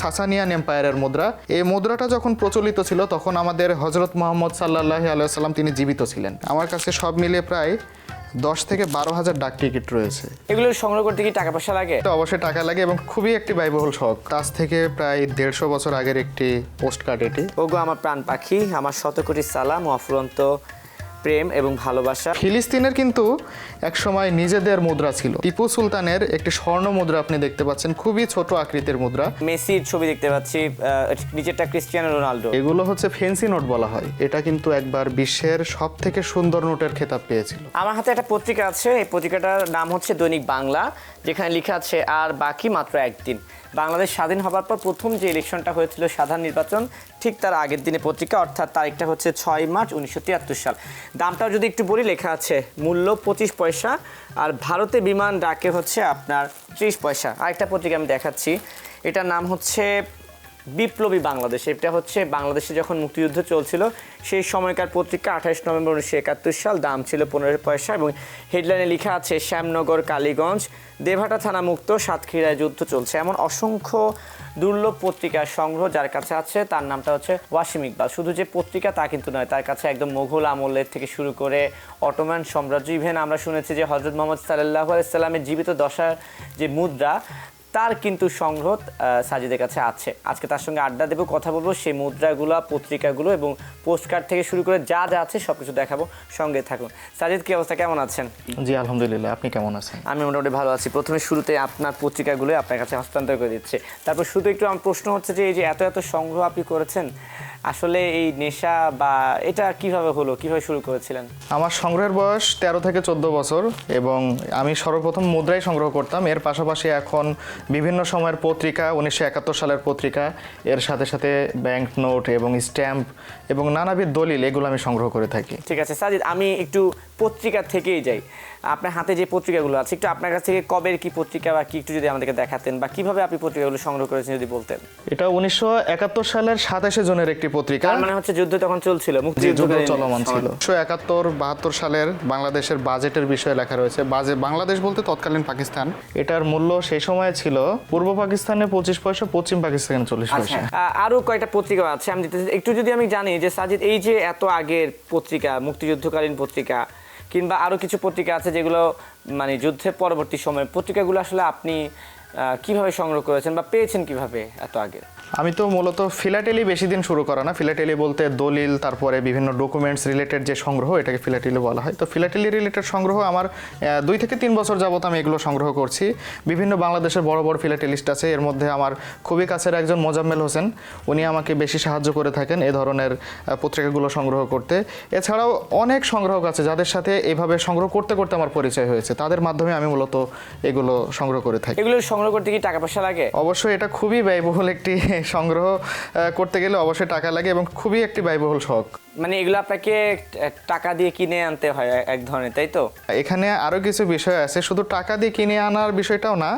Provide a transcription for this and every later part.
সাসানিয়ান এম্পায়ারের মুদ্রা। এই মুদ্রাটা যখন প্রচলিত ছিল তখন আমাদের হজরত মোহাম্মদ সাল্লাল্লাহু আলাইহি ওয়াসাল্লাম তিনি জীবিত ছিলেন। আমার কাছে সব মিলিয়ে প্রায় 10 থেকে 12,000 ডাক টিকিট রয়েছে। এগুলো সংগ্রহ করতে কি টাকা পয়সা লাগে? এটা অবশ্যই টাকা লাগে এবং খুবই একটি ব্যয়বহুল শখ। আজ থেকে প্রায় 150 বছর আগের একটি পোস্ট কার্ড এটি। ওগো আমার প্রাণ পাখি, আমার শত কোটি সালাম ও অফুরন্ত প্রেম এবং ভালোবাসা। ফিলিস্তিনের কিন্তু একসময় নিজেদের মুদ্রা ছিল। টিপু সুলতানের একটি স্বর্ণ মুদ্রা আপনি দেখতে পাচ্ছেন, খুবই ছোট আকৃতির মুদ্রা। মেসির ছবি দেখতে পাচ্ছি, নিচেরটা ক্রিস্টিয়ানো রোনাল্ডো। এগুলো হচ্ছে ফেন্সি নোট বলা হয়। এটা কিন্তু একবার বিশ্বের সব থেকে সুন্দর নোটের খেতাব পেয়েছিল। আমার হাতে একটা পত্রিকা আছে, এই পত্রিকাটার নাম হচ্ছে দৈনিক বাংলা, যেখানে লেখা আছে আর বাকি মাত্র একদিন। বাংলাদেশ স্বাধীন হবার পর প্রথম যে ইলেকশনটা হয়েছিল সাধারণ নির্বাচন, ঠিক তার আগের দিনে পত্রিকা, অর্থাৎ তারিখটা হচ্ছে 6 মার্চ 1973 সাল। দামটাও যদি একটু বলি, লেখা আছে মূল্য 25 পয়সা, আর ভারতে বিমান ডাকে হচ্ছে আপনার 30 পয়সা। আরেকটা পত্রিকা আমি দেখাচ্ছি, এটার নাম হচ্ছে বিপ্লবী বাংলাদেশ। এটা হচ্ছে বাংলাদেশে যখন মুক্তিযুদ্ধ চলছিল সেই সময়কার পত্রিকা, 28 নভেম্বর 1971 সাল। দাম ছিল 15 পয়সা এবং হেডলাইনে লেখা আছে শ্যামনগর, কালীগঞ্জ, দেবহাটা থানা মুক্ত, সাতক্ষীরায় যুদ্ধ চলছে। এমন অসংখ্য দুর্লভ পত্রিকার সংগ্রহ যার কাছে আছে, তার নামটা হচ্ছে ওয়াসিম ইকবাল। শুধু যে পত্রিকা তা কিন্তু নয়, তার কাছে একদম মোগল আমলের থেকে শুরু করে অটোমান সাম্রাজ্য, ইভেন আমরা শুনেছি যে হজরত মোহাম্মদ সাল্লাল্লাহু আলাইহি সাল্লামের জীবিত দশার যে মুদ্রা, তার কিন্তু সংগ্রহ সাজিদের কাছে আছে। আজকে তার সঙ্গে আড্ডা দেবো, কথা বলবো সেই মুদ্রাগুলো, পত্রিকাগুলো এবং পোস্টকার্ড থেকে শুরু করে যা যা আছে সব কিছু দেখাবো। সঙ্গে থাকুন। সাজিদ, কি অবস্থা, কেমন আছেন? জি আলহামদুলিল্লাহ, আপনি কেমন আছেন? আমি মোটামুটি ভালো আছি। প্রথমে শুরুতে আপনার পত্রিকাগুলো আপনার কাছে হস্তান্তর করে দিচ্ছে। তারপর শুধু একটু আমার প্রশ্ন হচ্ছে যে এই যে এত এত সংগ্রহ আপনি করেছেন, আসলে এই নেশা বা এটা কিভাবে হলো, কিভাবে শুরু করেছিলেন? আমার সংগ্রহের বয়স 13 থেকে 14 বছর এবং আমি সর্বপ্রথম মুদ্রাই সংগ্রহ করতাম। এর পাশাপাশি এখন বিভিন্ন সময়ের পত্রিকা, 1971 সালের পত্রিকা, এর সাথে সাথে ব্যাংক নোট এবং স্ট্যাম্প এবং নানাবিধ দলিল, এগুলো আমি সংগ্রহ করে থাকি। ঠিক আছে সাজিদ, আমি একটু পত্রিকা থেকেই যাই। আপনার হাতে যে পত্রিকাগুলো আছে, একটু আপনার কাছ থেকে কবের কি পত্রিকা বা কি একটু যদি আমাদেরকে দেখাতেন, বা কিভাবে আপনি পত্রিকাগুলো সংগ্রহ করেছেন যদি বলতেন। এটা 1971 সালের 27 জুনের একটি পত্রিকা। তার মানে হচ্ছে যুদ্ধ তখন চলছিল, মুক্তিযুদ্ধ চলমান ছিল। 1971-72 সালের বাংলাদেশের বাজেটের বিষয়ে লেখা রয়েছে। বাংলাদেশ বলতে তৎকালীন পাকিস্তান। এটার মূল্য সেই সময় ছিল পূর্ব পাকিস্তানে 25 পয়সা, পশ্চিম পাকিস্তানে 40 পয়সা। আরো কয়টা পত্রিকা আছে আমি একটু যদি আমি জানি যে সাজিদ, এই যে এত আগের পত্রিকা, মুক্তিযুদ্ধকালীন পত্রিকা কিংবা আরো কিছু পত্রিকা আছে যেগুলো মানে যুদ্ধের পরবর্তী সময়, পত্রিকাগুলো আসলে আপনি কিভাবে সংগ্রহ করেছেন বা পেয়েছেন কিভাবে এত আগে? আমি তো মূলত ফিলাটেলি বেশি দিন শুরু করা না। ফিলাটেলি বলতে দলিল, তারপরে বিভিন্ন ডকুমেন্টস রিলেটেড যে সংগ্রহ, এটাকে ফিলাটেলি বলা হয়। তো ফিলাটেলি রিলেটেড সংগ্রহ আমার 2 থেকে 3 বছর যাবত আমি এগুলো সংগ্রহ করছি। বিভিন্ন বাংলাদেশের বড় বড় ফিলাটেলিস্ট আছে, এর মধ্যে আমার খুবই কাছের একজন মোজাম্মেল হোসেন, উনি আমাকে বেশি সাহায্য করে থাকেন এ ধরনের পত্রিকাগুলো সংগ্রহ করতে। এছাড়াও অনেক সংগ্রহক আছে যাদের সাথে এইভাবে সংগ্রহ করতে করতে আমার পরিচয় হয়েছে, তাদের মাধ্যমে আমি মূলত এগুলো সংগ্রহ করে থাকি। এগুলো সংগ্রহ করতে কি টাকা পয়সা লাগে? অবশ্যই এটা খুবই ব্যয়বহুল একটি সংগ্রহ করতে গেলে অবশ্যই টাকা লাগে এবং খুবই একটি ব্যয়বহুল শখ। মানে এগুলো আপনাকে টাকা দিয়ে কিনে আনতে হয় এক ধরনের, তাই তো? এখানে আরো কিছু বিষয় আছে, শুধু টাকা দিয়ে কিনে আনার বিষয়টাও না।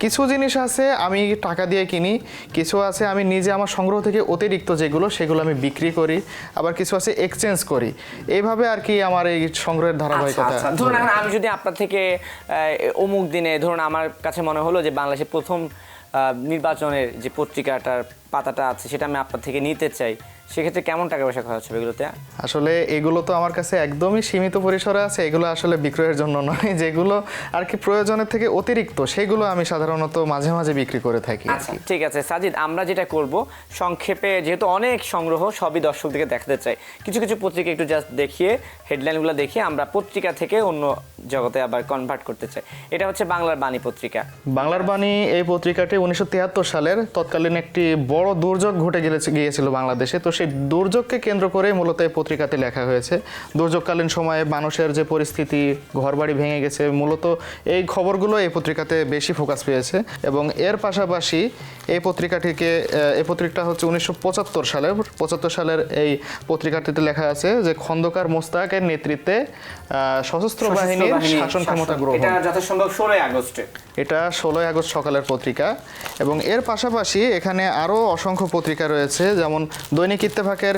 কিছু জিনিস আছে আমি টাকা দিয়ে কিনি, কিছু আছে আমি নিজে আমার সংগ্রহ থেকে অতিরিক্ত যেগুলো সেগুলো আমি বিক্রি করি, আবার কিছু আছে এক্সচেঞ্জ করি। এইভাবে আর কি আমার এই সংগ্রহের ধারাবাহিকতা। ধরুন আমি যদি আপনার থেকে অমুক দিনে, ধরুন আমার কাছে মনে হলো যে বাংলাদেশের প্রথম নির্বাচনের যে পত্রিকাটার পাতাটা আছে সেটা আমি আপনার থেকে নিতে চাই, সেক্ষেত্রে কেমন টাকা পয়সা খরচ হবে এগুলোতে? আসলে এগুলো তো আমার কাছে একদমই সীমিত পরিসরে আছে, এগুলো আসলে বিক্রয়ের জন্য নয়। যেগুলো আর কি প্রয়োজনের থেকে অতিরিক্ত সেগুলো আমি সাধারণত মাঝে মাঝে বিক্রি করে থাকি। আচ্ছা ঠিক আছে সাজিদ, আমরা যেটা করব সংক্ষেপে, যেহেতু অনেক সংগ্রহ সবই দর্শকদেরকে দেখাতে চাই, কিছু কিছু পত্রিকা একটু জাস্ট দেখিয়ে, হেডলাইনগুলো দেখিয়ে আমরা পত্রিকা থেকে অন্য জগতে আবার কনভার্ট করতে চাই। এটা হচ্ছে বাংলার বাণী পত্রিকা। বাংলার বাণী এই পত্রিকাটি 1973 সালের তৎকালীন একটি বড় দুর্যোগ ঘটে গিয়েছিল বাংলাদেশে। তো সেই দুর্যোগকে কেন্দ্র করে মূলত এই পত্রিকাতে লেখা হয়েছে। দুর্যোগকালীন সময়ে মানুষের যে পরিস্থিতি, ঘরবাড়ি ভেঙে গেছে, মূলত এই খবরগুলো এই পত্রিকাতে বেশি ফোকাস পেয়েছে। এবং এর পাশাপাশি এই পত্রিকাটা হচ্ছে 1975 সালের এই পত্রিকাটিতে লেখা আছে যে খন্দকার মোস্তাকের নেতৃত্বে সশস্ত্র বাহিনীর শাসন ক্ষমতা গ্রহণ। এটা যথাসম্ভব 16 আগস্টে। এটা 16 আগস্ট সকালের পত্রিকা। এবং এর পাশাপাশি এখানে আরও অসংখ্য পত্রিকা রয়েছে, যেমন দৈনিক ইত্তেফাকের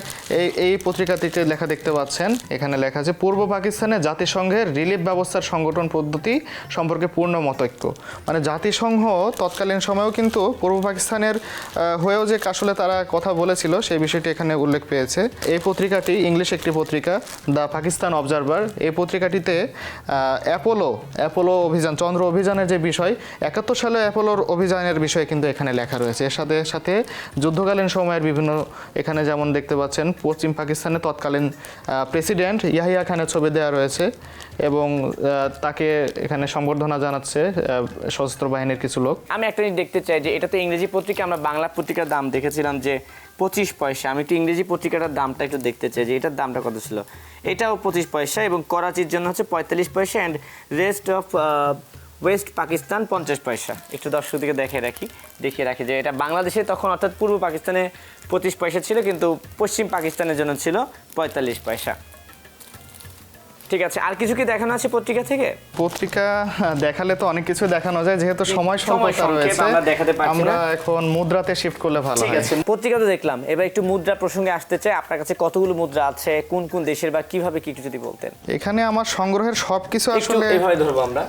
এই পত্রিকাটিতে লেখা দেখতে পাচ্ছেন, এখানে লেখা আছে পূর্ব পাকিস্তানে জাতিসংঘের রিলিফ ব্যবস্থার সংগঠন পদ্ধতি সম্পর্কে পূর্ণ মতৈক্য। মানে জাতিসংঘ তৎকালীন সময়েও কিন্তু পূর্ব পাকিস্তানের হয়েও যে আসলে তারা কথা বলেছিল সেই বিষয়টি এখানে উল্লেখ পেয়েছে। এই পত্রিকাটি ইংলিশ একটি পত্রিকা, দ্য পাকিস্তান অবজারভার। এই পত্রিকাটিতে অ্যাপোলো অভিযান, চন্দ্র অভিযানের যে বিষয় 71 সালে অ্যাপোলোর অভিযানের বিষয়ে কিন্তু এখানে লেখা রয়েছে। এর সাথে সাথে যুদ্ধকালীন সময়ের বিভিন্ন, এখানে যেমন দেখতে পাচ্ছেন পশ্চিম পাকিস্তানের তৎকালীন প্রেসিডেন্ট ইয়াহিয়া খানের ছবি দেওয়া রয়েছে এবং তাকে এখানে সম্বর্ধনা জানাচ্ছে সশস্ত্র বাহিনীর কিছু লোক। আমি একটা জিনিস দেখতে চাই যে এটা তো ইংরেজি পত্রিকা, আমরা বাংলা পত্রিকার দাম দেখেছিলাম যে 25 পয়সা। আমি একটু ইংরেজি পত্রিকাটার দামটা একটু দেখতে চাই যে এটার দামটা কত ছিল। এটাও 25 পয়সা এবং করাচির জন্য হচ্ছে 45 পয়সা and rest of West Pakistan 50 পয়সা। একটু দর্শকদিকে দেখিয়ে রাখি যে এটা বাংলাদেশে তখন অর্থাৎ পূর্ব পাকিস্তানে 25 পয়সা ছিল, কিন্তু পশ্চিম পাকিস্তানের জন্য ছিল 45 পয়সা। ঠিক আছে, আর কিছু কি দেখানো আছে পত্রিকা থেকে? পত্রিকা দেখালে তো অনেক কিছু দেখানো যায়, যেহেতু সময় স্বল্পতা রয়েছে আমরা এখন মুদ্রাতে শিফট করলে ভালো হয়। ঠিক আছে, পত্রিকা তো দেখলাম, এবার একটু মুদ্রা প্রসঙ্গে আসতে চাই। আপনার কাছে কতগুলো মুদ্রা আছে, কোন কোন দেশের বা কিভাবে কি যদি বলতেন? এখানে আমার সংগ্রহের সবকিছু আসলে এভাবে ধরবো আমরা।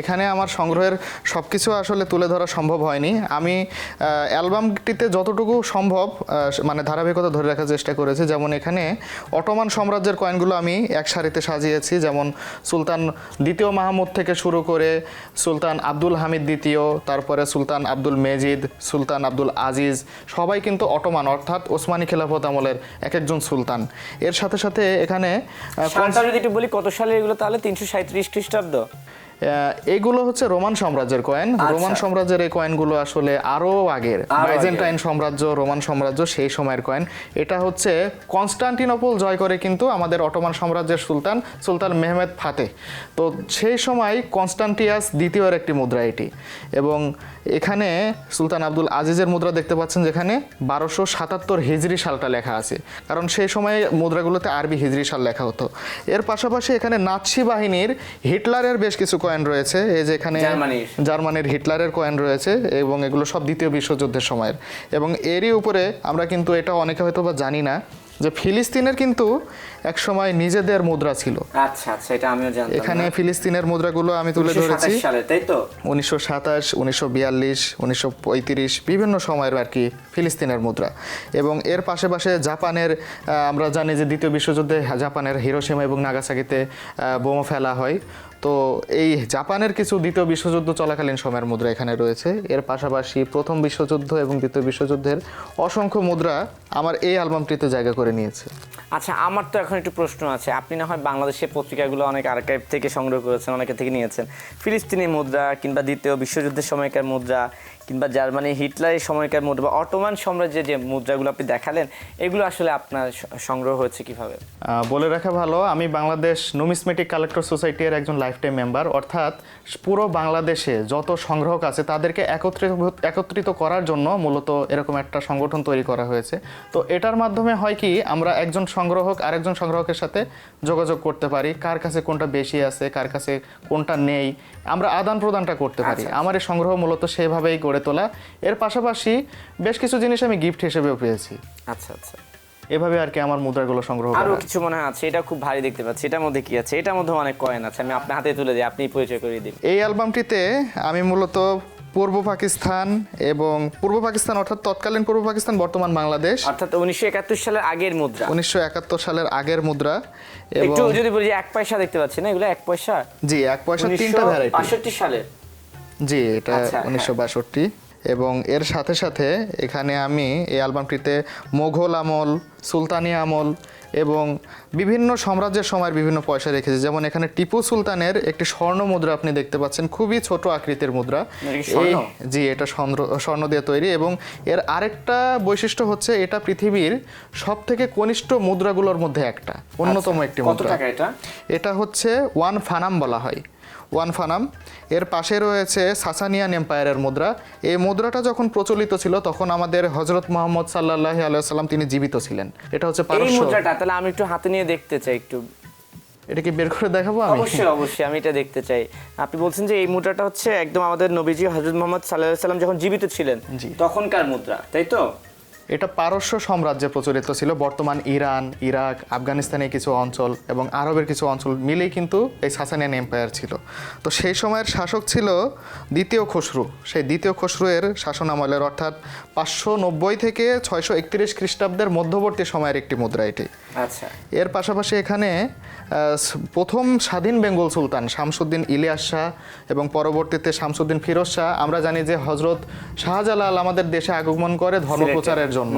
এখানে আমার সংগ্রহের সবকিছু আসলে তুলে ধরা সম্ভব হয়নি। আমি অ্যালবামটিতে যতটুকু সম্ভব মানে ধারাবাহিকতা ধরে রাখার চেষ্টা করেছি। যেমন এখানে অটোমান সাম্রাজ্যের কয়েনগুলো আমি এক সারিতে সাজিয়ে, যেমন সুলতান দ্বিতীয় মাহমুদ থেকে শুরু করে সুলতান আব্দুল হামিদ দ্বিতীয়, তারপরে সুলতান আব্দুল মেজিদ, সুলতান আব্দুল আজিজ, সবাই কিন্তু অটোমান অর্থাৎ ওসমানী খেলাফত আমলের এক একজন সুলতান। এর সাথে সাথে এখানে যদি একটু বলি কত সালে এগুলো, তাহলে 337 খ্রিস্টাব্দ। এগুলো হচ্ছে রোমান সাম্রাজ্যের কয়েন। রোমান সাম্রাজ্যের এই কয়েনগুলো আসলে আরো আগের, বাইজেন্টাইন সাম্রাজ্য, রোমান সাম্রাজ্য সেই সময়ের কয়েন। এটা হচ্ছে কনস্টান্টিনোপল জয় করে কিন্তু আমাদের অটোমান সাম্রাজ্যের সুলতান মেহমেদ ফাতেহ। তো সেই সময় কনস্টান্টিয়াস দ্বিতীয়ের একটি মুদ্রা এটি। এবং এখানে সুলতান আব্দুল আজিজের মুদ্রা দেখতে পাচ্ছেন, যেখানে 1277 হিজরি সালটা লেখা আছে, কারণ সেই সময় মুদ্রাগুলোতে আরবি হিজরি সাল লেখা হতো। এর পাশাপাশি এখানে নাৎসি বাহিনীর হিটলারের বেশ কিছু কয়েন রয়েছে, এই যে এখানে জার্মানির হিটলারের কয়েন রয়েছে এবং এগুলো সব দ্বিতীয় বিশ্বযুদ্ধের সময়ের। এবং এরই উপরে আমরা কিন্তু এটা অনেকে হয়তো বা জানি না যে ফিলিস্তিনের কিন্তু এক সময় নিজেদের মুদ্রা ছিল। আচ্ছা আচ্ছা, এটা আমিও জানতাম। এখানে ফিলিস্তিনের মুদ্রাগুলো আমি তুলে ধরেছি 1927 সালে, তাই তো? 1927, 1942, 1935 বিভিন্ন সময়ের আর কি ফিলিস্তিনের মুদ্রা। এবং এর পাশে জাপানের, আমরা জানি যে দ্বিতীয় বিশ্বযুদ্ধে জাপানের হিরোশিমা এবং নাগাসাকিতে বোমা ফেলা হয়। তো এই জাপানের কিছু দ্বিতীয় বিশ্বযুদ্ধ চলাকালীন সময়ের মুদ্রা এখানে রয়েছে। এর পাশাপাশি প্রথম বিশ্বযুদ্ধ এবং দ্বিতীয় বিশ্বযুদ্ধের অসংখ্য মুদ্রা আমার এই অ্যালবামটিতে জায়গা করে নিয়েছে। আচ্ছা, আমার তো এখন একটু প্রশ্ন আছে। আপনি না হয় বাংলাদেশের পত্রিকাগুলো অনেক আর্কাইভ থেকে সংগ্রহ করেছেন, অনেকের থেকে নিয়েছেন। ফিলিস্তিনি মুদ্রা কিংবা দ্বিতীয় বিশ্বযুদ্ধের সময়কার মুদ্রা কিংবা জার্মানি হিটলারের সময়কার মুদ্রা বা অটোমান সাম্রাজ্যের যে মুদ্রাগুলো আপনি দেখালেন, এগুলো আসলে আপনার সংগ্রহ হয়েছে কিভাবে? বলে রাখা ভালো, আমি বাংলাদেশ নুমিসমেটিক কালেক্টর সোসাইটির একজন লাইফটাইম মেম্বার। অর্থাৎ পুরো বাংলাদেশে যত সংগ্রহক আছে তাদেরকে একত্রিত করার জন্য মূলত এরকম একটা সংগঠন তৈরি করা হয়েছে। তো এটার মাধ্যমে হয় কি, আমরা একজন সংগ্রহক আরেকজন সংগ্রহকের সাথে যোগাযোগ করতে পারি, কার কাছে কোনটা বেশি আছে, কার কাছে কোনটা নেই, আমরা আদান প্রদানটা করতে পারি। আমার এই সংগ্রহ মূলত সেভাবেই গড়ে তোলা। এর পাশাপাশি বেশ কিছু জিনিস আমি গিফট হিসেবেও পেয়েছি। আচ্ছা আচ্ছা, এভাবে আর কি আমার মুদ্রাগুলো সংগ্রহ করা। আরো কিছু মনে হয় আছে, এটা খুব ভারী দেখতে পাচ্ছি। এটার মধ্যে কি আছে? এটার মধ্যে অনেক কয়েন আছে, আমি আপনার হাতে তুলে দিই, আপনি পরিচয় করিয়ে দিন। এই অ্যালবামটিতে আমি মূলত পূর্ব পাকিস্তান অর্থাৎ তৎকালীন পূর্ব পাকিস্তান, বর্তমান বাংলাদেশ, অর্থাৎ 1971 সালের আগের মুদ্রা। 1971 সালের আগের মুদ্রা। একটু যদি বলি 1 পয়সা দেখতে পাচ্ছি না, এগুলো 1 পয়সা? জি, 1 পয়সা তিনটা ভ্যারাইটি। 1962 সালে? জি, এটা 1962। এবং এর সাথে সাথে এখানে আমি এই অ্যালবামটিতে মোগল আমল, সুলতানি আমল এবং বিভিন্ন সাম্রাজ্যের সময়ের বিভিন্ন পয়সা রেখেছি। যেমন এখানে টিপু সুলতানের একটি স্বর্ণ মুদ্রা আপনি দেখতে পাচ্ছেন, খুবই ছোট আকৃতির মুদ্রা। জি, এটা স্বর্ণ দিয়ে তৈরি। এবং এর আরেকটা বৈশিষ্ট্য হচ্ছে এটা পৃথিবীর সব থেকে কনিষ্ঠ মুদ্রাগুলোর মধ্যে একটা, অন্যতম একটি মুদ্রা। কত টাকা এটা? এটা হচ্ছে 1 ফানাম বলা হয়, 1 ফানাম। এর পাশে রয়েছে সাসানিয়ান এম্পায়ারের মুদ্রা। এই মুদ্রাটা যখন প্রচলিত ছিল তখন আমাদের হযরত মুহাম্মদ সাল্লাল্লাহু আলাইহি ওয়াসাল্লাম তিনি জীবিত ছিলেন। এটা হচ্ছে এই মুদ্রাটা, তাহলে আমি একটু হাতে নিয়ে দেখতে চাই। একটু এটা কি বের করে দেখাবো আমি? অবশ্যই আমি এটা দেখতে চাই। আপনি বলছেন যে এই মুদ্রাটা হচ্ছে একদম আমাদের নবীজি হযরত মুহাম্মদ সাল্লাল্লাহু আলাইহি ওয়াসাল্লাম যখন জীবিত ছিলেন তখনকার মুদ্রা, তাই তো? এটা পারস্য সাম্রাজ্যে প্রচলিত ছিল। বর্তমান ইরান, ইরাক, আফগানিস্তানের কিছু অঞ্চল এবং আরবের কিছু অঞ্চল মিলেই কিন্তু এই সাসানিয়ান এম্পায়ার ছিল। তো সেই সময়ের শাসক ছিল দ্বিতীয় খসরু। সেই দ্বিতীয় খসরুয়ের শাসনামলের অর্থাৎ 590 থেকে 631 খ্রিস্টাব্দের মধ্যবর্তী সময়ের একটি মুদ্রা এটি। আচ্ছা, এর পাশাপাশি এখানে প্রথম স্বাধীন বেঙ্গল সুলতান শামসুদ্দিন ইলিয়াস শাহ এবং পরবর্তীতে শামসুদ্দিন ফিরোজ শাহ, আমরা জানি যে হজরত শাহজালাল আমাদের দেশে আগমন করে ধর্মপ্রচারের জন্য।